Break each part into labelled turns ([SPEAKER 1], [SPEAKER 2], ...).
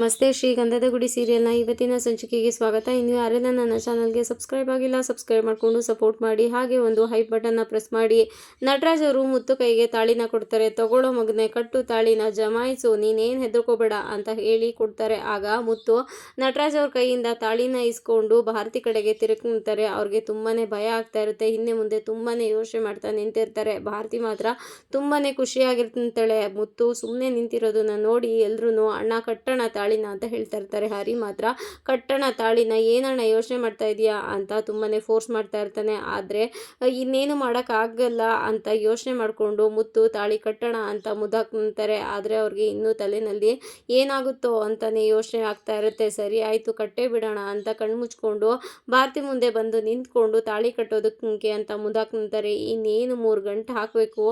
[SPEAKER 1] ನಮಸ್ತೆ. ಶ್ರೀ ಗಂಧದ ಗುಡಿ ಸೀರಿಯಲ್ನ ಇವತ್ತಿನ ಸಂಚಿಕೆಗೆ ಸ್ವಾಗತ. ಇನ್ನು ಯಾರೆಲ್ಲ ನನ್ನ ಚಾನಲ್ಗೆ ಸಬ್ಸ್ಕ್ರೈಬ್ ಆಗಿಲ್ಲ, ಸಬ್ಸ್ಕ್ರೈಬ್ ಮಾಡಿಕೊಂಡು ಸಪೋರ್ಟ್ ಮಾಡಿ. ಹಾಗೆ ಒಂದು ಹೈಪ್ ಬಟನ್ನ ಪ್ರೆಸ್ ಮಾಡಿ. ನಟರಾಜ್ ಅವರು ಮುತ್ತು ಕೈಗೆ ತಾಳಿನ ಕೊಡ್ತಾರೆ. ತಗೊಳ್ಳೋ ಮಗನೆ, ಕಟ್ಟು ತಾಳಿನ, ಜಮಾಯಿಸು, ನೀನೇನು ಹೆದರ್ಕೋಬೇಡ ಅಂತ ಹೇಳಿ ಕೊಡ್ತಾರೆ. ಆಗ ಮುತ್ತು ನಟರಾಜ್ ಅವ್ರ ಕೈಯಿಂದ ತಾಳಿನ ಇಸ್ಕೊಂಡು ಭಾರತಿ ಕಡೆಗೆ ತಿರುಗ್ತಾರೆ. ಅವ್ರಿಗೆ ತುಂಬಾ ಭಯ ಆಗ್ತಾ ಇರುತ್ತೆ. ಹಿಂದೆ ಮುಂದೆ ತುಂಬಾ ಯೋಚನೆ ಮಾಡ್ತಾ ನಿಂತಿರ್ತಾರೆ. ಭಾರತಿ ಮಾತ್ರ ತುಂಬಾ ಖುಷಿಯಾಗಿರ್ತಾಳೆ. ಮುತ್ತು ಸುಮ್ಮನೆ ನಿಂತಿರೋದನ್ನ ನೋಡಿ ಎಲ್ರೂ ಅಣ್ಣ ಕಟ್ಟಣ ತಾಳಿನ ಅಂತ ಹೇಳ್ತಾ ಇರ್ತಾರೆ. ಹರಿ ಮಾತ್ರ ಕಟ್ಟಣ ತಾಳಿನ, ಏನಣ್ಣ ಯೋಚನೆ ಮಾಡ್ತಾ ಇದೀಯಾ ಅಂತ ತುಂಬಾನೇ ಫೋರ್ಸ್ ಮಾಡ್ತಾ ಇರ್ತಾನೆ. ಆದರೆ ಇನ್ನೇನು ಮಾಡೋಕ್ಕಾಗಲ್ಲ ಅಂತ ಯೋಚನೆ ಮಾಡಿಕೊಂಡು ಮುತ್ತು ತಾಳಿ ಕಟ್ಟಣ ಅಂತ ಮುದ್ದಾಕ್ತಾರೆ. ಆದರೆ ಅವ್ರಿಗೆ ಇನ್ನೂ ತಲೆನಲ್ಲಿ ಏನಾಗುತ್ತೋ ಅಂತಾನೆ ಯೋಚನೆ ಆಗ್ತಾ ಇರುತ್ತೆ. ಸರಿ ಆಯಿತು, ಕಟ್ಟೇ ಬಿಡೋಣ ಅಂತ ಕಣ್ಣು ಮುಚ್ಕೊಂಡು ಭಾರತಿ ಮುಂದೆ ಬಂದು ನಿಂತ್ಕೊಂಡು ತಾಳಿ ಕಟ್ಟೋದಕ್ಕೆ ಅಂತ ಮುದ್ದಾಕ್ತಾರೆ. ಇನ್ನೇನು 3 ಗಂಟೆ ಹಾಕಬೇಕು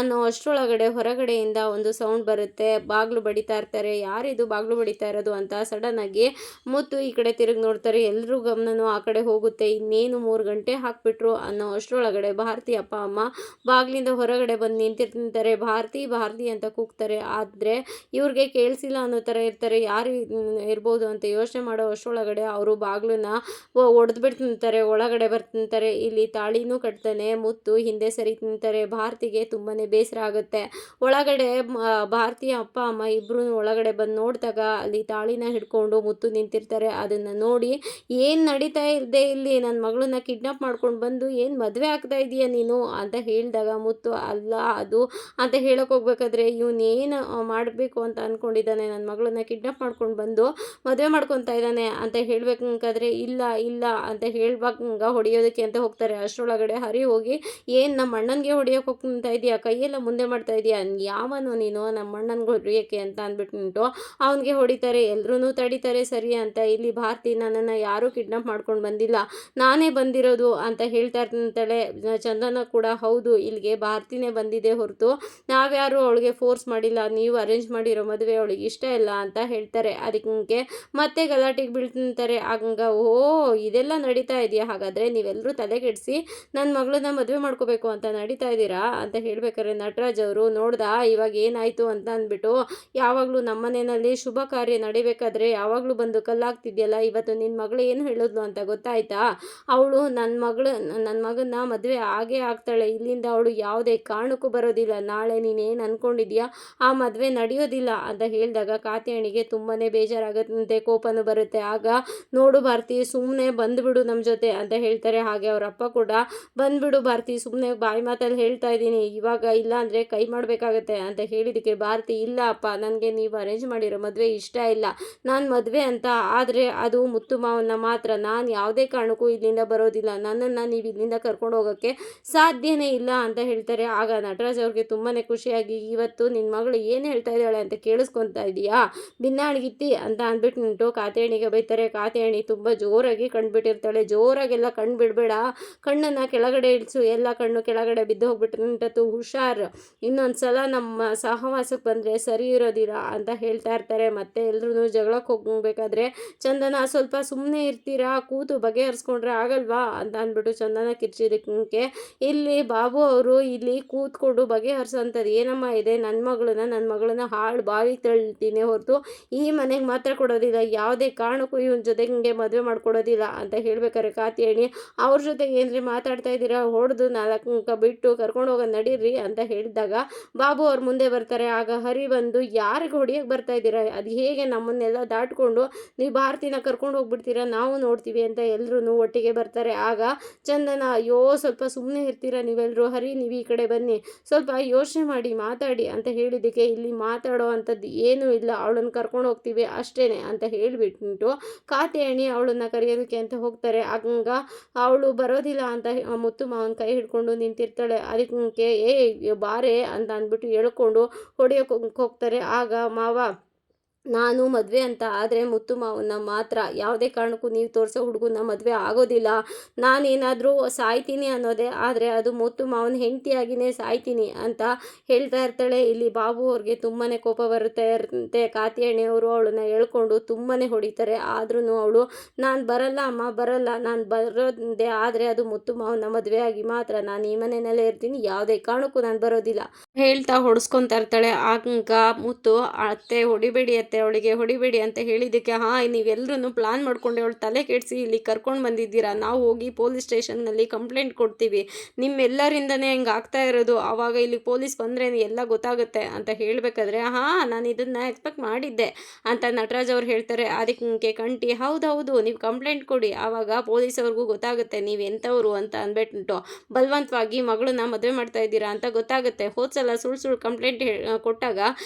[SPEAKER 1] ಅನ್ನೋ ಅಷ್ಟರೊಳಗಡೆ ಹೊರಗಡೆಯಿಂದ ಒಂದು ಸೌಂಡ್ ಬರುತ್ತೆ. ಬಾಗಿಲು ಬಡಿತಾ ಇರ್ತಾರೆ. ಯಾರಿದು ಬಾಗಿಲು ಬಡಿತಾ ಇರೋದು ಅಂತ ಸಡನ್ ಆಗಿ ಮುತ್ತು ಈ ಕಡೆ ತಿರುಗಿ ನೋಡ್ತಾರೆ. ಎಲ್ಲರೂ ಗಮನನೂ ಆ ಕಡೆ ಹೋಗುತ್ತೆ. ಇನ್ನೇನು 3 ಗಂಟೆ ಹಾಕ್ಬಿಟ್ರು ಅನ್ನೋ ಅಷ್ಟರೊಳಗಡೆ ಭಾರತಿ ಅಪ್ಪ ಅಮ್ಮ ಬಾಗಿಲಿಂದ ಹೊರಗಡೆ ಬಂದು ನಿಂತಿರ್ತಾರೆ. ಭಾರತಿ ಭಾರತಿ ಅಂತ ಕೂಗ್ತಾರೆ. ಆದರೆ ಇವ್ರಿಗೆ ಕೇಳಿಸಿಲ್ಲ ಅನ್ನೋ ಥರ ಇರ್ತಾರೆ. ಯಾರು ಇರ್ಬೋದು ಅಂತ ಯೋಚನೆ ಮಾಡೋ ಅಷ್ಟರೊಳಗಡೆ ಅವರು ಬಾಗಿಲನ್ನ ಒಡೆದು ಬಿಡ್ತಿರ್ತಾರೆ. ಒಳಗಡೆ ಬರ್ತಿರ್ತಾರೆ. ಇಲ್ಲಿ ತಾಳಿನೂ ಕಟ್ತಾನೆ. ಮುತ್ತು ಹಿಂದೆ ಸರಿ ತಿಂತಾರೆ. ಭಾರತಿಗೆ ತುಂಬಾ ಬೇಸರ ಆಗುತ್ತೆ. ಒಳಗಡೆ ಭಾರತೀಯ ಅಪ್ಪ ಅಮ್ಮ ಇಬ್ಬರು ಒಳಗಡೆ ಬಂದು ನೋಡಿದಾಗ ಅಲ್ಲಿ ತಾಳಿನ ಹಿಡ್ಕೊಂಡು ಮುತ್ತು ನಿಂತಿರ್ತಾರೆ. ಅದನ್ನು ನೋಡಿ, ಏನು ನಡೀತಾ ಇದೆ ಇಲ್ಲಿ, ನನ್ನ ಮಗಳನ್ನ ಕಿಡ್ನಾಪ್ ಮಾಡ್ಕೊಂಡು ಬಂದು ಏನು ಮದುವೆ ಆಗ್ತಾ ಇದೀಯ ನೀನು ಅಂತ ಹೇಳಿದಾಗ ಮುತ್ತು ಅಲ್ಲ ಅದು ಅಂತ ಹೇಳಕ್ಕೆ ಹೋಗ್ಬೇಕಾದ್ರೆ ಇವನೇನು ಮಾಡಬೇಕು ಅಂತ ಅಂದ್ಕೊಂಡಿದ್ದಾನೆ, ನನ್ನ ಮಗಳನ್ನ ಕಿಡ್ನಾಪ್ ಮಾಡ್ಕೊಂಡು ಬಂದು ಮದುವೆ ಮಾಡ್ಕೊತಾ ಇದ್ದಾನೆ ಅಂತ ಹೇಳ್ಬೇಕಾದ್ರೆ ಇಲ್ಲ ಇಲ್ಲ ಅಂತ ಹೇಳ್ಬೇಕಂಗ ಹೊಡೆಯೋದಕ್ಕೆ ಅಂತ ಹೋಗ್ತಾರೆ. ಅಷ್ಟರೊಳಗಡೆ ಹರಿ ಹೋಗಿ, ಏನು ನಮ್ಮ ಅಣ್ಣನಿಗೆ ಹೊಡೆಯೋಕೆ ಹೋಗ್ತಾ ಇದೆಯಾ, ಕೈಯೆಲ್ಲ ಮುಂದೆ ಮಾಡ್ತಾ ಇದೆಯಾ, ಯಾವನು ನೀನು ನಮ್ಮ ಅಣ್ಣನಿಗೆ ಹೊಡೆಯೋಕ್ಕೆ ಅಂತ ಅಂದ್ಬಿಟ್ಟು ಅವನಿಗೆ ಹೊಡಿತಾರೆ. ಎಲ್ಲರೂ ತಡಿತಾರೆ ಸರಿ ಅಂತ. ಇಲ್ಲಿ ಭಾರತಿ ನನ್ನನ್ನು ಯಾರೂ ಕಿಡ್ನಾಪ್ ಮಾಡ್ಕೊಂಡು ಬಂದಿಲ್ಲ, ನಾನೇ ಬಂದಿರೋದು ಅಂತ ಹೇಳ್ತಾ ಇರ್ತಾಳೆ. ಚಂದನ ಕೂಡ ಹೌದು, ಇಲ್ಲಿಗೆ ಭಾರತಿನೇ ಬಂದಿದೆ ಹೊರತು ನಾವ್ಯಾರು ಅವಳಿಗೆ ಫೋರ್ಸ್ ಮಾಡಿಲ್ಲ, ನೀವು ಅರೇಂಜ್ ಮಾಡಿರೋ ಮದುವೆ ಅವಳಿಗೆ ಇಷ್ಟ ಇಲ್ಲ ಅಂತ ಹೇಳ್ತಾರೆ. ಅದಕ್ಕೆ ಮತ್ತೆ ಗಲಾಟೆಗೆ ಬೀಳ್ತಿರ್ತಾರೆ. ಹಂಗ ಓ ಇದೆಲ್ಲ ನಡೀತಾ ಇದೆಯಾ, ಹಾಗಾದರೆ ನೀವೆಲ್ಲರೂ ತಲೆಗೆಡಿಸಿ ನನ್ನ ಮಗಳನ್ನ ಮದುವೆ ಮಾಡ್ಕೋಬೇಕು ಅಂತ ನಡೀತಾ ಇದ್ದೀರಾ ಅಂತ ಹೇಳ್ಬೇಕಾದ್ರೆ ನಟರಾಜ್ ಅವರು ನೋಡ್ದ ಇವಾಗ ಏನಾಯಿತು ಅಂತ ಅಂದ್ಬಿಟ್ಟು, ಯಾವಾಗಲೂ ನಮ್ಮನೆಯಲ್ಲಿ ಶುಭ ಕಾರ್ಯ ನಡಿಬೇಕಾದ್ರೆ ಯಾವಾಗಲೂ ಬಂದು ಕಲ್ಲಾಗ್ತಿದ್ಯಲ್ಲ, ಇವತ್ತು ನಿನ್ನ ಮಗಳು ಏನು ಹೇಳಿದ್ಲು ಅಂತ ಗೊತ್ತಾಯ್ತಾ, ಅವಳು ನನ್ನ ಮಗನ ಮದುವೆ ಆಗೇ ಆಗ್ತಾಳೆ, ಇಲ್ಲಿಂದ ಅವಳು ಯಾವುದೇ ಕಾರಣಕ್ಕೂ ಬರೋದಿಲ್ಲ, ನಾಳೆ ನೀನೇನು ಅಂದ್ಕೊಂಡಿದ್ಯಾ ಆ ಮದುವೆ ನಡೆಯೋದಿಲ್ಲ ಅಂತ ಹೇಳಿದಾಗ ಕಾತ್ಯಾಣಿಗೆ ತುಂಬಾ ಬೇಜಾರಾಗುತ್ತೆ, ಕೋಪನೂ ಬರುತ್ತೆ. ಆಗ ನೋಡು ಭಾರತಿ, ಸುಮ್ಮನೆ ಬಂದುಬಿಡು ನಮ್ಮ ಜೊತೆ ಅಂತ ಹೇಳ್ತಾರೆ. ಹಾಗೆ ಅವರ ಅಪ್ಪ ಕೂಡ ಬಂದುಬಿಡು ಭಾರತಿ, ಸುಮ್ಮನೆ ಬಾಯಿ ಮಾತಲ್ಲಿ ಹೇಳ್ತಾ ಇದ್ದೀನಿ, ಇವಾಗ ಇಲ್ಲ ಅಂದರೆ ಕೈ ಮಾಡಬೇಕಾಗತ್ತೆ ಅಂತ ಹೇಳಿದಕ್ಕೆ ಭಾರತಿ ಇಲ್ಲ ಅಪ್ಪ, ನನಗೆ ನೀವು ಅರೇಂಜ್ ಮಾಡಿರೋ ಮದುವೆ ಇಷ್ಟ ಇಲ್ಲ, ನಾನು ಮದುವೆ ಅಂತ ಆದರೆ ಅದು ಮುತ್ತು ಮಾವನ್ನ ಮಾತ್ರ, ನಾನು ಯಾವುದೇ ಕಾರಣಕ್ಕೂ ಇಲ್ಲಿಂದ ಬರೋದಿಲ್ಲ, ನನ್ನನ್ನು ನೀವು ಇಲ್ಲಿಂದ ಕರ್ಕೊಂಡು ಹೋಗೋಕ್ಕೆ ಸಾಧ್ಯನೇ ಇಲ್ಲ ಅಂತ ಹೇಳ್ತಾರೆ. ಆಗ ನಟರಾಜ್ ಅವ್ರಿಗೆ ತುಂಬಾ ಖುಷಿಯಾಗಿ, ಇವತ್ತು ನಿನ್ನ ಮಗಳು ಏನು ಹೇಳ್ತಾ ಇದ್ದಾಳೆ ಅಂತ ಕೇಳಿಸ್ಕೊತಾ ಇದೆಯಾ ಭಿನ್ನಾಣಿಗಿತ್ತಿ ಅಂತ ಅಂದ್ಬಿಟ್ಟು ಕಾತ್ಯಾಣಿಗೆ ಬೈತಾರೆ. ಕಾತ್ಯಾಣಿ ತುಂಬ ಜೋರಾಗಿ ಕಣ್ಬಿಟ್ಟಿರ್ತಾಳೆ. ಜೋರಾಗೆಲ್ಲ ಕಣ್ಣು ಬಿಡಬೇಡ, ಕಣ್ಣನ್ನು ಕೆಳಗಡೆ ಇಳಿಸು, ಎಲ್ಲ ಕಣ್ಣು ಕೆಳಗಡೆ ಬಿದ್ದು ಹೋಗ್ಬಿಟ್ಟಿಂಟು, ಹುಷಾರ್, ಇನ್ನೊಂದು ಸಲ ನಮ್ಮ ಸಹವಾಸಕ್ಕೆ ಬಂದರೆ ಸರಿ ಇರೋದಿಲ್ಲ ಅಂತ ಹೇಳ್ತಾ ಇರ್ತಾರೆ. ಮತ್ತೆ ಎಲ್ಲರೂ ಜಗಳಕ್ಕೆ ಹೋಗಬೇಕಾದ್ರೆ ಚಂದನ ಸ್ವಲ್ಪ ಸುಮ್ಮನೆ ಇರ್ತೀರಾ, ಕೂತು ಬಗೆಹರಿಸ್ಕೊಂಡ್ರೆ ಆಗಲ್ವಾ ಅಂತ ಅಂದ್ಬಿಟ್ಟು ಚಂದನ ಕಿರ್ಚಿದಕ್ಕೆ ಇಲ್ಲಿ ಬಾಬು ಅವರು ಇಲ್ಲಿ ಕೂತ್ಕೊಂಡು ಬಗೆಹರಿಸೋಂಥದ್ದು ಏನಮ್ಮ ಇದೆ, ನನ್ನ ಮಗಳನ್ನ ಹಾಳು ಬಾವಿ ತಳ್ತೀನಿ ಹೊರತು ಈ ಮನೆಗೆ ಮಾತ್ರ ಕೊಡೋದಿಲ್ಲ, ಯಾವುದೇ ಕಾರಣಕ್ಕೂ ಇವನ ಜೊತೆಗೆ ಹಿಂಗೆ ಮದುವೆ ಮಾಡ್ಕೊಡೋದಿಲ್ಲ ಅಂತ ಹೇಳ್ಬೇಕಾರೆ ಕಾತ್ಯಾಣಿ ಅವ್ರ ಜೊತೆಗೆ ಏನ್ರಿ ಮಾತಾಡ್ತಾ ಇದ್ದೀರಾ, ಹೊಡೆದು 4 ಬಿಟ್ಟು ಕರ್ಕೊಂಡು ಹೋಗೋದು ನಡೀರಿ ಅಂತ ಹೇಳಿದಾಗ ಬಾಬು ಅವ್ರ ಮುಂದೆ ಬರ್ತಾರೆ. ಆಗ ಹರಿ ಬಂದು, ಯಾರಿಗೆ ಹೊಡಿಯೋಕ್ಕೆ ಬರ್ತಾ ಇದ್ದೀರಾ, ಅದು ಹೇಗೆ ನಮ್ಮನ್ನೆಲ್ಲ ದಾಟ್ಕೊಂಡು ನೀವು ಭಾರತಿನ ಕರ್ಕೊಂಡು ಹೋಗ್ಬಿಡ್ತೀರಾ, ನಾವು ನೋಡ್ತೀವಿ ಅಂತ ಎಲ್ಲರೂ ಒಟ್ಟಿಗೆ ಬರ್ತಾರೆ. ಆಗ ಚಂದನ, ಅಯ್ಯೋ ಸ್ವಲ್ಪ ಸುಮ್ಮನೆ ಇರ್ತೀರಾ ನೀವೆಲ್ಲರೂ, ಹರಿ ನೀವು ಈ ಕಡೆ ಬನ್ನಿ, ಸ್ವಲ್ಪ ಯೋಚನೆ ಮಾಡಿ ಮಾತಾಡಿ ಅಂತ ಹೇಳಿದ್ದಕ್ಕೆ ಇಲ್ಲಿ ಮಾತಾಡೋ ಅಂಥದ್ದು ಏನೂ ಇಲ್ಲ, ಅವಳನ್ನು ಕರ್ಕೊಂಡು ಹೋಗ್ತೀವಿ ಅಷ್ಟೇ ಅಂತ ಹೇಳಿಬಿಟ್ಟು ಕಾತ್ಯಾಣಿ ಅವಳನ್ನು ಕರೆಯೋದಕ್ಕೆ ಅಂತ ಹೋಗ್ತಾರೆ. ಹಂಗ ಅವಳು ಬರೋದಿಲ್ಲ ಅಂತ ಮುತ್ತು ಮಾವನ ಕೈ ಹಿಡ್ಕೊಂಡು ನಿಂತಿರ್ತಾಳೆ. ಅದಕ್ಕೆ ಬಾರೆ ಅಂತ ಅಂದ್ಬಿಟ್ಟು ಹೇಳ್ಕೊಂಡು ಹೊಡೆಯೋಕೆ ಹೋಗ್ತಾರೆ. ಆಗ ಮಾವ, ನಾನು ಮದುವೆ ಅಂತ ಆದರೆ ಮುತ್ತು ಮಾವನ್ನ ಮಾತ್ರ, ಯಾವುದೇ ಕಾರಣಕ್ಕೂ ನೀವು ತೋರಿಸೋ ಹುಡುಗನ ಮದುವೆ ಆಗೋದಿಲ್ಲ, ನಾನೇನಾದರೂ ಸಾಯ್ತೀನಿ ಅನ್ನೋದೇ, ಆದರೆ ಅದು ಮುತ್ತು ಮಾವನ ಹೆಂಡತಿಯಾಗಿಯೇ ಸಾಯ್ತೀನಿ ಅಂತ ಹೇಳ್ತಾ ಇರ್ತಾಳೆ. ಇಲ್ಲಿ ಬಾಬು ಅವ್ರಿಗೆ ತುಂಬಾ ಕೋಪ ಬರುತ್ತೆ. ಕಾತ್ಯಾಣಿಯವರು ಅವಳನ್ನ ಹೇಳ್ಕೊಂಡು ತುಂಬಾ ಹೊಡಿತಾರೆ. ಆದ್ರೂ ಅವಳು, ನಾನು ಬರಲ್ಲ ಅಮ್ಮ ಬರಲ್ಲ, ನಾನು ಬರೋದೇ ಆದರೆ ಅದು ಮುತ್ತು ಮಾವನ ಮದುವೆ ಆಗಿ ಮಾತ್ರ, ನಾನು ಈ ಮನೆಯಲ್ಲೇ ಇರ್ತೀನಿ, ಯಾವುದೇ ಕಾರಣಕ್ಕೂ ನಾನು ಬರೋದಿಲ್ಲ ಹೇಳ್ತಾ ಹೊಡೆಸ್ಕೊತಾ ಇರ್ತಾಳೆ. ಆಗ ಮುತ್ತು, ಅತ್ತೆ ಹೊಡಿಬೇಡಿ ಇರುತ್ತೆ, ಅವಳಿಗೆ ಹೊಡಿಬೇಡಿ ಅಂತ ಹೇಳಿದ್ದಕ್ಕೆ ನೀವೆಲ್ಲರೂ ಪ್ಲಾನ್ ಮಾಡ್ಕೊಂಡು ಅವಳು ತಲೆ ಕೆಡಿಸಿ ಇಲ್ಲಿ ಕರ್ಕೊಂಡು ಬಂದಿದ್ದೀರಾ, ನಾವು ಹೋಗಿ ಪೊಲೀಸ್ ಸ್ಟೇಷನ್ನಲ್ಲಿ ಕಂಪ್ಲೇಂಟ್ ಕೊಡ್ತೀವಿ, ನಿಮ್ಮೆಲ್ಲರಿಂದನೇ ಹಿಂಗೆ ಆಗ್ತಾ ಇರೋದು, ಆವಾಗ ಇಲ್ಲಿ ಪೊಲೀಸ್ ಬಂದರೆ ಎಲ್ಲ ಗೊತ್ತಾಗುತ್ತೆ ಅಂತ ಹೇಳಬೇಕಾದ್ರೆ ನಾನು ಇದನ್ನು ಎಕ್ಸ್ಪೆಕ್ಟ್ ಮಾಡಿದ್ದೆ ಅಂತ ನಟರಾಜ್ ಅವ್ರು ಹೇಳ್ತಾರೆ. ಅದಕ್ಕೆ ಕಂಠಿ ಹೌದೌದು ನೀವು ಕಂಪ್ಲೇಂಟ್ ಕೊಡಿ, ಆವಾಗ ಪೊಲೀಸವ್ರಿಗೂ ಗೊತ್ತಾಗುತ್ತೆ ನೀವು ಎಂಥವ್ರು ಅಂತ ಅಂದ್ಬಿಟ್ಟು ಬಲವಂತವಾಗಿ ಮಗಳನ್ನ ಮದುವೆ ಮಾಡ್ತಾ ಇದ್ದೀರಾ ಅಂತ ಗೊತ್ತಾಗುತ್ತೆ. ಹೋದ್ಸಲ ಸುಳ್ಳು ಕಂಪ್ಲೇಂಟ್ ಕೊಟ್ಟಾಗ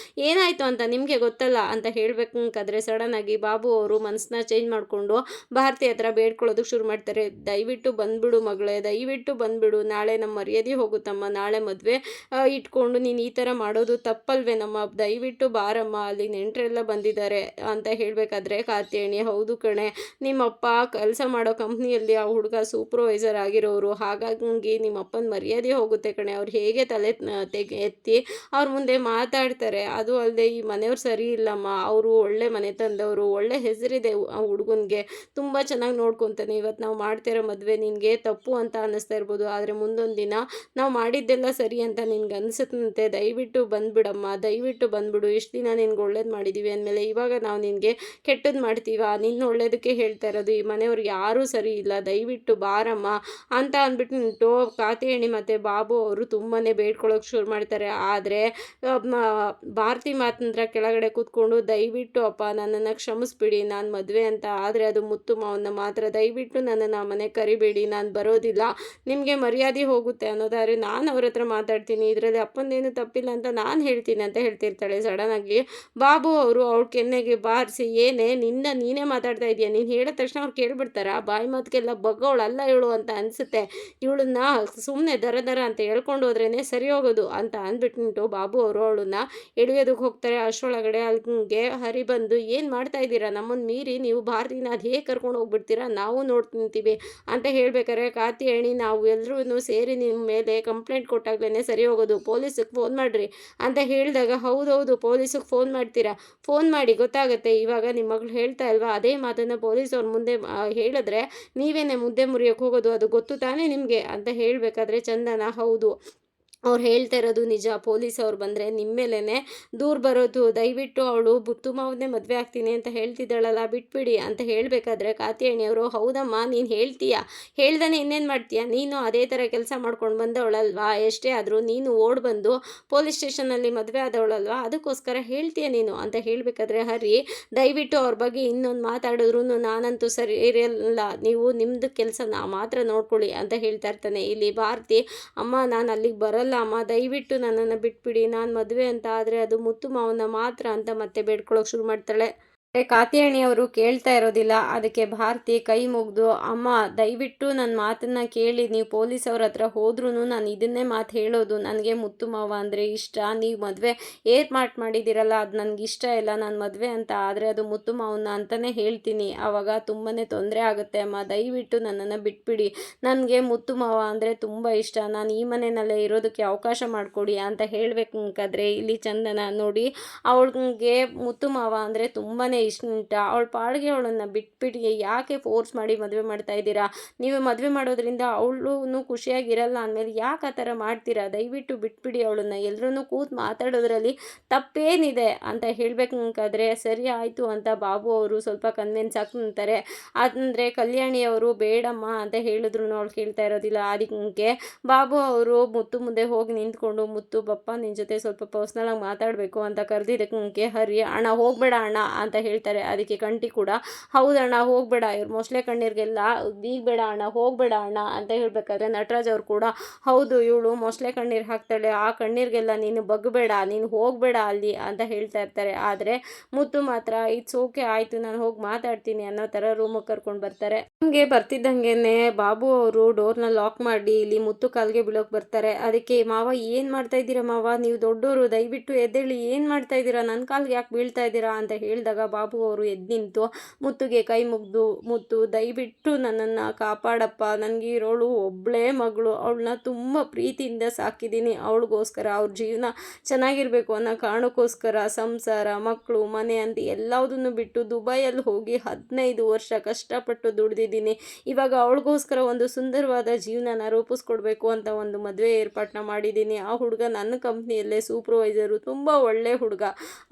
[SPEAKER 1] ಏನಾಯಿತು ಅಂತ ನಿಮಗೆ ಗೊತ್ತಲ್ಲ ಅಂತ ಹೇಳಬೇಕಾದ್ರೆ ಸಡನ್ನಾಗಿ ಬಾಬು ಅವರು ಮನಸ್ಸನ್ನ ಚೇಂಜ್ ಮಾಡಿಕೊಂಡು ಭಾರತಿ ಹತ್ರ ಬೇಡ್ಕೊಳ್ಳೋದಕ್ಕೆ ಶುರು ಮಾಡ್ತಾರೆ. ದಯವಿಟ್ಟು ಬಂದ್ಬಿಡು ಮಗಳೇ, ದಯವಿಟ್ಟು ಬಂದ್ಬಿಡು, ನಾಳೆ ನಮ್ಮ ಮರ್ಯಾದೆ ಹೋಗುತ್ತಮ್ಮ, ನಾಳೆ ಮದುವೆ ಇಟ್ಕೊಂಡು ನೀನು ಈ ಥರ ಮಾಡೋದು ತಪ್ಪಲ್ವೇನಮ್ಮ, ದಯವಿಟ್ಟು ಬಾರಮ್ಮ, ಅಲ್ಲಿ ನೆಂಟರೆಲ್ಲ ಬಂದಿದ್ದಾರೆ ಅಂತ ಹೇಳಬೇಕಾದ್ರೆ ಕಾತ್ಯಾಯಣಿ ಹೌದು ಕಣೆ, ನಿಮ್ಮಪ್ಪ ಕೆಲಸ ಮಾಡೋ ಕಂಪ್ನಿಯಲ್ಲಿ ಆ ಹುಡುಗ ಸೂಪರ್ವೈಸರ್ ಆಗಿರೋರು, ಹಾಗಾಗಿ ನಿಮ್ಮಪ್ಪನ ಮರ್ಯಾದೆ ಹೋಗುತ್ತೆ ಕಣೆ, ಅವ್ರು ಹೇಗೆ ತಲೆ ಎತ್ತಿ ಅವ್ರ ಮುಂದೆ ಮಾತಾಡ್ತಾರೆ, ಅದು ಅಲ್ಲದೆ ಈ ಮನೆಯವ್ರು ಸರಿ ಇಲ್ಲಮ್ಮ, ಅವರು ಒಳ್ಳೆ ಮನೆ ತಂದವರು, ಒಳ್ಳೆ ಹೆಸರಿದೆ ಆ ಹುಡುಗನಿಗೆ, ತುಂಬ ಚೆನ್ನಾಗಿ ನೋಡ್ಕೊತಾನೆ, ಇವತ್ತು ನಾವು ಮಾಡ್ತಿರೋ ಮದುವೆ ನಿನಗೆ ತಪ್ಪು ಅಂತ ಅನ್ನಿಸ್ತಾ ಇರ್ಬೋದು, ಆದರೆ ಮುಂದೊಂದು ದಿನ ನಾವು ಮಾಡಿದ್ದೆಲ್ಲ ಸರಿ ಅಂತ ನಿನ್ಗೆ ಅನಿಸುತ್ತಂತೆ, ದಯವಿಟ್ಟು ಬಂದುಬಿಡಮ್ಮ, ದಯವಿಟ್ಟು ಬಂದುಬಿಡು, ಇಷ್ಟು ದಿನ ನಿನ್ಗೆ ಒಳ್ಳೇದು ಮಾಡಿದ್ದೀವಿ ಅಂದಮೇಲೆ ಇವಾಗ ನಾವು ನಿನಗೆ ಕೆಟ್ಟದ್ದು ಮಾಡ್ತೀವ, ನಿನ್ನ ಒಳ್ಳೇದಕ್ಕೆ ಹೇಳ್ತಾ ಇರೋದು, ಈ ಮನೆಯವ್ರು ಯಾರೂ ಸರಿ ಇಲ್ಲ, ದಯವಿಟ್ಟು ಬಾರಮ್ಮ ಅಂತ ಅಂದ್ಬಿಟ್ಟು ಕಾತ್ಯಾಯಣಿ ಮತ್ತು ಬಾಬು ಅವರು ತುಂಬಾ ಬೇಡ್ಕೊಳ್ಳೋಕೆ ಶುರು ಮಾಡ್ತಾರೆ. ಆದರೆ ಭಾರತಿ ಮಾತಂದ್ರ ಕೆಳಗಡೆ ಕೂತ್ಕೊಂಡು ದಯವಿಟ್ಟು ಅಪ್ಪ ನನ್ನನ್ನು ಕ್ಷಮಿಸ್ಬಿಡಿ, ನಾನು ಮದುವೆ ಅಂತ ಆದರೆ ಅದು ಮುತ್ತು ಮಾವನ್ನ ಮಾತ್ರ, ದಯವಿಟ್ಟು ನನ್ನನ್ನು ಆ ಮನೆ ಕರಿಬೇಡಿ, ನಾನು ಬರೋದಿಲ್ಲ, ನಿಮಗೆ ಮರ್ಯಾದೆ ಹೋಗುತ್ತೆ ಅನ್ನೋದಾದ್ರೆ ನಾನು ಅವ್ರ ಹತ್ರ ಮಾತಾಡ್ತೀನಿ, ಇದರಲ್ಲಿ ಅಪ್ಪಂದೇನು ತಪ್ಪಿಲ್ಲ ಅಂತ ನಾನು ಹೇಳ್ತೀನಿ ಅಂತ ಹೇಳ್ತಿರ್ತಾಳೆ. ಸಡನ್ನಾಗಿ ಬಾಬು ಅವರು ಅವಳ ಕೆನ್ನೆಗೆ ಬಾರಿಸಿ ಏನೇ ನೀನೇ ಮಾತಾಡ್ತಾ ಇದೆಯಾ, ನೀನು ಹೇಳಿದ ತಕ್ಷಣ ಅವ್ರು ಕೇಳ್ಬಿಡ್ತಾರ, ಬಾಯಿ ಮಾತಿಗೆಲ್ಲ ಬಗ್ಗೋಳಲ್ಲ ಇವಳು ಅಂತ ಅನಿಸುತ್ತೆ, ಇವಳನ್ನ ಸುಮ್ಮನೆ ದರ ಅಂತ ಹೇಳ್ಕೊಂಡು ಹೋದ್ರೇ ಸರಿ ಹೋಗೋದು ಅಂತ ಅಂದ್ಬಿಟ್ಟು ಬಾಬು ಅವರು ಅವಳನ್ನ ಎಳೆಯೋದಕ್ಕೆ ಹೋಗ್ತಾರೆ. ಅಷ್ಟರೊಳಗಡೆ ಅಲ್ಲಿಗೆ ಹರಿ ಬಂದು ಏನು ಮಾಡ್ತಾ ಇದ್ದೀರಾ, ನಮ್ಮನ್ನು ಮೀರಿ ನೀವು ಭಾರತಿನ ಅದು ಹೇಗೆ ಕರ್ಕೊಂಡು ಹೋಗ್ಬಿಡ್ತೀರಾ, ನಾವು ನೋಡ್ತಿಂತೀವಿ ಅಂತ ಹೇಳ್ಬೇಕಾರೆ ಕಾತ್ಯಾಯಣಿ ನಾವು ಎಲ್ಲರೂ ಸೇರಿ ನಿಮ್ಮ ಮೇಲೆ ಕಂಪ್ಲೇಂಟ್ ಕೊಟ್ಟಾಗ್ಲೇ ಸರಿ ಹೋಗೋದು, ಪೊಲೀಸಿಗೆ ಫೋನ್ ಮಾಡಿರಿ ಅಂತ ಹೇಳಿದಾಗ ಹೌದೌದು ಪೊಲೀಸಿಗೆ ಫೋನ್ ಮಾಡ್ತೀರಾ, ಫೋನ್ ಮಾಡಿ ಗೊತ್ತಾಗುತ್ತೆ, ಇವಾಗ ನಿಮ್ಮ ಮಗಳು ಹೇಳ್ತಾ ಇಲ್ವಾ ಅದೇ ಮಾತನ್ನು ಪೊಲೀಸ್ ಅವ್ರ ಮುಂದೆ ಹೇಳಿದ್ರೆ ನೀವೇನೇ ಮುದ್ದೆ ಮುರಿಯೋಕ್ಕೆ ಹೋಗೋದು, ಅದು ಗೊತ್ತು ತಾನೇ ನಿಮಗೆ ಅಂತ ಹೇಳಬೇಕಾದ್ರೆ ಚಂದನ ಹೌದು ಅವ್ರು ಹೇಳ್ತಾ ಇರೋದು ನಿಜ, ಪೊಲೀಸ್ ಅವ್ರು ಬಂದರೆ ನಿಮ್ಮ ಮೇಲೇ ದೂರ ಬರೋದು, ದಯವಿಟ್ಟು ಅವಳು ಬುತ್ತು ಮಾವನ್ನೇ ಮದುವೆ ಆಗ್ತೀನಿ ಅಂತ ಹೇಳ್ತಿದ್ದಾಳಲ್ಲ ಬಿಟ್ಬಿಡಿ ಅಂತ ಹೇಳಬೇಕಾದ್ರೆ ಕಾತ್ಯಾಯಣಿಯವರು ಹೌದಮ್ಮ ನೀನು ಹೇಳ್ತೀಯಾ, ಹೇಳ್ದಾನೆ ಇನ್ನೇನು ಮಾಡ್ತೀಯಾ, ನೀನು ಅದೇ ಥರ ಕೆಲಸ ಮಾಡ್ಕೊಂಡು ಬಂದವಳಲ್ವಾ, ಎಷ್ಟೇ ಆದರೂ ನೀನು ಓಡ್ ಬಂದು ಪೊಲೀಸ್ ಸ್ಟೇಷನಲ್ಲಿ ಮದುವೆ ಆದವಳಲ್ವಾ, ಅದಕ್ಕೋಸ್ಕರ ಹೇಳ್ತೀಯ ನೀನು ಅಂತ ಹೇಳಬೇಕಾದ್ರೆ ಹರಿ ದಯವಿಟ್ಟು ಅವ್ರ ಬಗ್ಗೆ ಇನ್ನೊಂದು ಮಾತಾಡಿದ್ರು ನಾನಂತೂ ಸರಿ ಇರಲ್ಲ, ನೀವು ನಿಮ್ಮದು ಕೆಲಸ ಮಾತ್ರ ನೋಡ್ಕೊಳ್ಳಿ ಅಂತ ಹೇಳ್ತಾ ಇರ್ತಾನೆ. ಇಲ್ಲಿ ಭಾರತಿ ಅಮ್ಮ ನಾನು ಅಲ್ಲಿಗೆ ಬರಲ್ಲ ಅಮ್ಮ, ದಯವಿಟ್ಟು ನನ್ನನ್ನು ಬಿಟ್ಬಿಡಿ, ನಾನು ಮದುವೆ ಅಂತ ಆದರೆ ಅದು ಮುತ್ತು ಮಾವನ ಮಾತ್ರ ಅಂತ ಮತ್ತೆ ಬೇಡ್ಕೊಳ್ಳೋಕೆ ಶುರು ಮಾಡ್ತಾಳೆ. ಕಾತ್ಯಾಯಣಿಯವರು ಕೇಳ್ತಾ ಇರೋದಿಲ್ಲ. ಅದಕ್ಕೆ ಭಾರತಿ ಕೈ ಮುಗಿದು ಅಮ್ಮ ದಯವಿಟ್ಟು ನನ್ನ ಮಾತನ್ನು ಕೇಳಿ, ನೀವು ಪೊಲೀಸವ್ರ ಹತ್ರ ಹೋದ್ರೂ ನಾನು ಇದನ್ನೇ ಮಾತು ಹೇಳೋದು, ನನಗೆ ಮುತ್ತು ಮಾವ ಅಂದರೆ ಇಷ್ಟ, ನೀವು ಮದುವೆ ಮಾಡಿದ್ದೀರಲ್ಲ ಅದು ನನಗೆ ಇಷ್ಟ ಇಲ್ಲ, ನಾನು ಮದುವೆ ಅಂತ ಆದರೆ ಅದು ಮುತ್ತು ಮಾವನ್ನ ಅಂತಲೇ ಹೇಳ್ತೀನಿ, ಆವಾಗ ತುಂಬಾ ತೊಂದರೆ ಆಗುತ್ತೆ ಅಮ್ಮ, ದಯವಿಟ್ಟು ನನ್ನನ್ನು ಬಿಟ್ಬಿಡಿ, ನನಗೆ ಮುತ್ತು ಮಾವ ಅಂದರೆ ತುಂಬ ಇಷ್ಟ, ನಾನು ಈ ಮನೆಯಲ್ಲೇ ಇರೋದಕ್ಕೆ ಅವಕಾಶ ಮಾಡಿಕೊಡಿ ಅಂತ ಹೇಳಬೇಕಾದ್ರೆ ಇಲ್ಲಿ ಚಂದನ ನೋಡಿ ಅವಳಿಗೆ ಮುತ್ತು ಮಾವ ಅಂದರೆ ತುಂಬಾ ಇಷ್ಟ, ಅವಳ ಪಾಡಿಗೆ ಅವಳನ್ನು ಬಿಟ್ಬಿಟ್ಟು ಯಾಕೆ ಫೋರ್ಸ್ ಮಾಡಿ ಮದುವೆ ಮಾಡ್ತಾ ಇದ್ದೀರಾ, ನೀವು ಮದುವೆ ಮಾಡೋದ್ರಿಂದ ಅವಳು ಖುಷಿಯಾಗಿರಲ್ಲ ಅಂದಮೇಲೆ ಯಾಕೆ ಆ ಥರ ಮಾಡ್ತೀರಾ, ದಯವಿಟ್ಟು ಬಿಟ್ಬಿಡಿ ಅವಳನ್ನು, ಎಲ್ಲರೂ ಕೂತು ಮಾತಾಡೋದ್ರಲ್ಲಿ ತಪ್ಪೇನಿದೆ ಅಂತ ಹೇಳಬೇಕಾದ್ರೆ ಸರಿ ಆಯಿತು ಅಂತ ಬಾಬು ಅವರು ಸ್ವಲ್ಪ ಕನ್ವಿನ್ಸ್ ಆಗ್ತಾರೆ. ಅಂದರೆ ಕಲ್ಯಾಣಿಯವರು ಬೇಡಮ್ಮ ಅಂತ ಹೇಳಿದ್ರು ಅವಳು ಕೇಳ್ತಾ ಇರೋದಿಲ್ಲ. ಅದಕ್ಕೆ ಬಾಬು ಅವರು ಮುತ್ತು ಮುಂದೆ ಹೋಗಿ ನಿಂತ್ಕೊಂಡು ಮುತ್ತು ಬಪ್ಪ ನಿನ್ನ ಜೊತೆ ಸ್ವಲ್ಪ ಪರ್ಸ್ನಲಾಗಿ ಮಾತಾಡಬೇಕು ಅಂತ ಕರೆದಿದ್ದಕ್ಕೆ ಹರಿ ಅಣ್ಣ ಹೋಗಬೇಡ ಅಣ್ಣ ಅಂತ ಹೇಳ್ತಾರೆ. ಅದಕ್ಕೆ ಕಂಠಿ ಕೂಡ ಹೌದಣ್ಣ ಹೋಗಬೇಡ, ಇವ್ರು ಮೊಸಳೆ ಕಣ್ಣೀರಿಗೆಲ್ಲ ಬೇಡ ಅಣ್ಣ ಹೋಗಬೇಡ ಅಣ್ಣ ಅಂತ ಹೇಳಬೇಕಾದ್ರೆ ನಟರಾಜ್ ಅವ್ರು ಕೂಡ ಹೌದು ಇವಳು ಮೊಸಳೆ ಕಣ್ಣೀರು ಹಾಕ್ತಾಳೆ, ಆ ಕಣ್ಣೀರಿಗೆಲ್ಲ ನೀನು ಬಗ್ಬೇಡ, ನೀನು ಹೋಗಬೇಡ ಅಲ್ಲಿ ಅಂತ ಹೇಳ್ತಾ ಇರ್ತಾರೆ. ಆದರೆ ಮುತ್ತು ಮಾತ್ರ ಇಟ್ಸ್ ಓಕೆ ಆಯಿತು ನಾನು ಹೋಗಿ ಮಾತಾಡ್ತೀನಿ ಅನ್ನೋ ಥರ ರೂಮಿಗೆ ಕರ್ಕೊಂಡು ಬರ್ತಾರೆ. ನಮಗೆ ಬರ್ತಿದ್ದಂಗೆ ಬಾಬು ಅವರು ಡೋರ್ನ ಲಾಕ್ ಮಾಡಿ ಇಲ್ಲಿ ಮುತ್ತು ಕಾಲಿಗೆ ಬೀಳೋಕೆ ಬರ್ತಾರೆ. ಅದಕ್ಕೆ ಮಾವ ಏನು ಮಾಡ್ತಾ ಇದ್ದೀರಾ ಮಾವ, ನೀವು ದೊಡ್ಡವರು, ದಯವಿಟ್ಟು ಎದ್ದೇಳಿ, ಏನು ಮಾಡ್ತಾ ಇದ್ದೀರಾ, ನನ್ನ ಕಾಲಿಗೆ ಯಾಕೆ ಬೀಳ್ತಾ ಇದ್ದೀರಾ ಅಂತ ಹೇಳಿದಾಗ ಬಾಬು ಬಾಬು ಅವರು ಎದ್ದು ನಿಂತು ಮುತ್ತುಗೆ ಕೈ ಮುಗಿದು, ಮುತ್ತು ದಯವಿಟ್ಟು ನನ್ನನ್ನು ಕಾಪಾಡಪ್ಪ, ನನಗೆ ಇರೋಳು ಒಬ್ಬಳೇ ಮಗಳು, ಅವಳನ್ನ ತುಂಬ ಪ್ರೀತಿಯಿಂದ ಸಾಕಿದ್ದೀನಿ, ಅವಳಿಗೋಸ್ಕರ ಅವ್ರ ಜೀವನ ಚೆನ್ನಾಗಿರಬೇಕು ಅನ್ನೋ ಕಾರಣಕ್ಕೋಸ್ಕರ ಸಂಸಾರ ಮಕ್ಕಳು ಮನೆ ಅಂತ ಎಲ್ಲದನ್ನು ಬಿಟ್ಟು ದುಬೈಯಲ್ಲಿ ಹೋಗಿ 15 ವರ್ಷ ಕಷ್ಟಪಟ್ಟು ದುಡ್ದಿದ್ದೀನಿ. ಇವಾಗ ಅವಳಿಗೋಸ್ಕರ ಒಂದು ಸುಂದರವಾದ ಜೀವನನ ರೂಪಿಸ್ಕೊಡ್ಬೇಕು ಅಂತ ಒಂದು ಮದುವೆ ಏರ್ಪಾಟನ್ನ ಮಾಡಿದ್ದೀನಿ. ಆ ಹುಡುಗ ನನ್ನ ಕಂಪ್ನಿಯಲ್ಲೇ ಸೂಪರ್ವೈಸರು, ತುಂಬ ಒಳ್ಳೆ ಹುಡುಗ,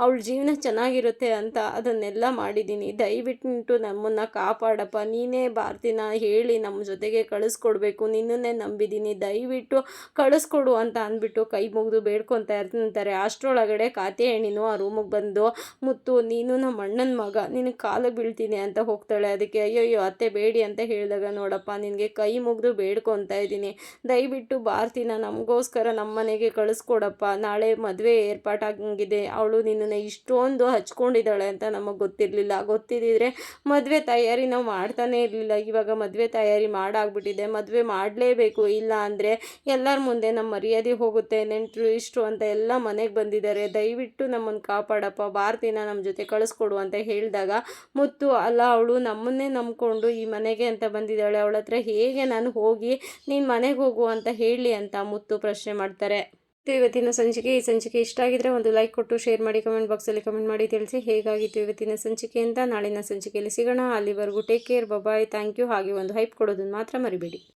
[SPEAKER 1] ಅವಳ ಜೀವನ ಚೆನ್ನಾಗಿರುತ್ತೆ ಅಂತ ಅದನ್ನೆಲ್ಲ ಮಾಡಿದ್ದೀನಿ. ದಯವಿಟ್ಟು ನಮ್ಮನ್ನು ಕಾಪಾಡಪ್ಪ, ನೀನೇ ಭಾರತಿನ ಹೇಳಿ ನಮ್ಮ ಜೊತೆಗೆ ಕಳಿಸ್ಕೊಡ್ಬೇಕು, ನಿನ್ನನ್ನೇ ನಂಬಿದ್ದೀನಿ, ದಯವಿಟ್ಟು ಕಳಿಸ್ಕೊಡು ಅಂತ ಅಂದ್ಬಿಟ್ಟು ಕೈ ಮುಗಿದು ಬೇಡ್ಕೊತಾ ಇರ್ತಾರೆ. ಅಷ್ಟರೊಳಗಡೆ ಕಾತೆ ಹೆಣ್ಣಿನೂ ಆ ರೂಮಿಗೆ ಬಂದು, ಮುತ್ತು ನೀನು ನಮ್ಮ ಅಣ್ಣನ ಮಗ, ನಿನಗೆ ಕಾಲಿಗೆ ಬೀಳ್ತೀನಿ ಅಂತ ಹೋಗ್ತಾಳೆ. ಅದಕ್ಕೆ ಅಯ್ಯಯ್ಯೋ ಅತ್ತೆ ಬೇಡಿ ಅಂತ ಹೇಳಿದಾಗ, ನೋಡಪ್ಪ ನಿನಗೆ ಕೈ ಮುಗಿದು ಬೇಡ್ಕೊತಾ ಇದ್ದೀನಿ, ದಯವಿಟ್ಟು ಭಾರತಿನ ನಮಗೋಸ್ಕರ ನಮ್ಮ ಮನೆಗೆ ಕಳಿಸ್ಕೊಡಪ್ಪ, ನಾಳೆ ಮದುವೆ ಏರ್ಪಾಟಾಗಿದೆ, ಅವಳು ನಿನ್ನನ್ನು ಇಷ್ಟೊಂದು ಹಚ್ಕೊಂಡಿದ್ದಾಳೆ ಅಂತ ನಮಗೆ ಗೊತ್ತಿರಲಿಲ್ಲ, ಗೊತ್ತಿದ್ದಿದ್ರೆ ಮದುವೆ ತಯಾರಿ ನಾವು ಮಾಡ್ತಾನೇ ಇರಲಿಲ್ಲ, ಇವಾಗ ಮದುವೆ ತಯಾರಿ ಮಾಡಾಗ್ಬಿಟ್ಟಿದೆ, ಮದುವೆ ಮಾಡಲೇಬೇಕು, ಇಲ್ಲ ಅಂದರೆ ಎಲ್ಲರ ಮುಂದೆ ನಮ್ಮ ಮರ್ಯಾದೆ ಹೋಗುತ್ತೆ, ನೆಂಟರು ಇಷ್ಟು ಅಂತ ಎಲ್ಲ ಮನೆಗೆ ಬಂದಿದ್ದಾರೆ, ದಯವಿಟ್ಟು ನಮ್ಮನ್ನು ಕಾಪಾಡಪ್ಪ, ಭಾರತಿನ ನಮ್ಮ ಜೊತೆ ಕಳಿಸ್ಕೊಡು ಅಂತ ಹೇಳಿದಾಗ, ಮುತ್ತು ಅಲ್ಲ ಅವಳು ನಮ್ಮನ್ನೇ ನಂಬ್ಕೊಂಡು ಈ ಮನೆಗೆ ಅಂತ ಬಂದಿದ್ದಾಳೆ, ಅವಳ ಹತ್ರ ಹೇಗೆ ನಾನು ಹೋಗಿ ನೀನು ಮನೆಗೆ ಹೋಗು ಅಂತ ಹೇಳಿ ಅಂತ ಮುತ್ತು ಪ್ರಶ್ನೆ ಮಾಡ್ತಾರೆ. ಇವತ್ತಿನ ಸಂಚಿಕೆ, ಈ ಸಂಚಿಕೆ ಇಷ್ಟ ಆಗಿದ್ರೆ ಒಂದು ಲೈಕ್ ಕೊಟ್ಟು ಶೇರ್ ಮಾಡಿ, ಕಮೆಂಟ್ ಬಾಕ್ಸಲ್ಲಿ ಕಮೆಂಟ್ ಮಾಡಿ ತಿಳಿಸಿ ಹೇಗಾಗಿತ್ತು ಇವತ್ತಿನ ಸಂಚಿಕೆ ಅಂತ. ನಾಳಿನ ಸಂಚಿಕೆಯಲ್ಲಿ ಸಿಗೋಣ, ಅಲ್ಲಿವರೆಗೂ take care, bye, thank you. ಹಾಗೆ ಒಂದು ಹೈಪ್ ಕೊಡೋದನ್ನು ಮಾತ್ರ ಮರಿಬೇಡಿ.